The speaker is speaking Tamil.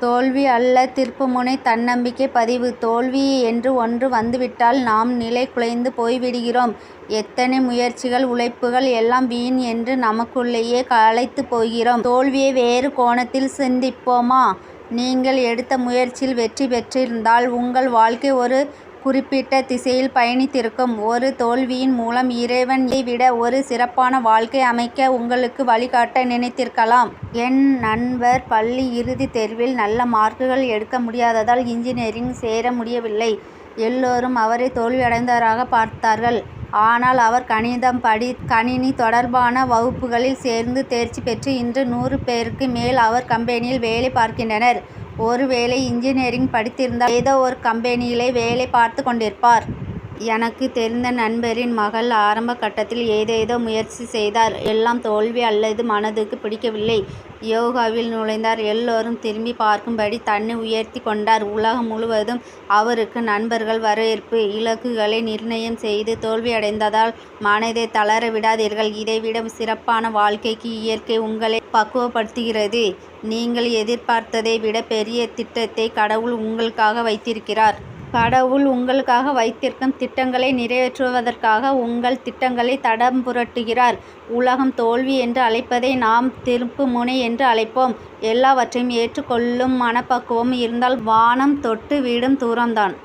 தோல்வி அல்ல திருப்புமுனை தன்னம்பிக்கை பதிவு. தோல்வி என்று ஒன்று வந்துவிட்டால் நாம் நிலை குலைந்து போய்விடுகிறோம். எத்தனை முயற்சிகள் உழைப்புகள் எல்லாம் வீண் என்று நமக்குள்ளேயே களைத்துப் போகிறோம். தோல்வியை வேறு கோணத்தில் சிந்திப்போமா? நீங்கள் எடுத்த முயற்சியில் வெற்றி பெற்றிருந்தால் உங்கள் வாழ்க்கை ஒரு குறிப்பிட்ட திசையில் பயணித்திருக்கும். ஒரு தோல்வியின் மூலம் இறைவன் இதைவிட ஒரு சிறப்பான வாழ்க்கை அமைக்க உங்களுக்கு வழிகாட்ட நினைத்திருக்கலாம். என் நண்பர் பள்ளி இறுதித் தேர்வில் நல்ல மார்க்குகள் எடுக்க முடியாததால் இன்ஜினியரிங் சேர முடியவில்லை. எல்லோரும் அவரை தோல்வியடைந்தவராக பார்த்தார்கள். ஆனால் அவர் கணினி தொடர்பான வகுப்புகளில் சேர்ந்து தேர்ச்சி பெற்று இன்று 100 பேருக்கு மேல் அவர் கம்பெனியில் வேலை பார்க்கின்றனர். ஒருவேளை இன்ஜினியரிங் படித்திருந்தால் ஏதோ ஒரு கம்பெனியிலே வேலை பார்த்து கொண்டிருப்பார். எனக்கு தெரிந்த நண்பரின் மகள் ஆரம்ப கட்டத்தில் ஏதேதோ முயற்சி செய்தார். எல்லாம் தோல்வி அல்லது மனதுக்கு பிடிக்கவில்லை. யோகாவில் நுழைந்தார். எல்லோரும் திரும்பி பார்க்கும்படி தன்னை உயர்த்தி கொண்டார். உலகம் முழுவதும் அவருக்கு நண்பர்கள் வரவேற்பு. இலக்குகளை நிர்ணயம் செய்து தோல்வியடைந்ததால் மனதை தளர விடாதீர்கள். இதைவிட சிறப்பான வாழ்க்கைக்கு இயற்கை உங்களை பக்குவப்படுத்துகிறது. நீங்கள் எதிர்பார்த்ததை விட பெரிய திட்டத்தை கடவுள் உங்களுக்காக வைத்திருக்கிறார். கடவுள் உங்களுக்காக வைத்திருக்கும் திட்டங்களை நிறைவேற்றுவதற்காக உங்கள் திட்டங்களை தடம் புரட்டுகிறார். உலகம் தோல்வி என்று அழைப்பதை நாம் திருப்புமுனை என்று அழைப்போம். எல்லாவற்றையும் ஏற்றுக்கொள்ளும் மனப்பக்குவம் இருந்தால் வானம் தொட்டு விடும் தூரம்தான்.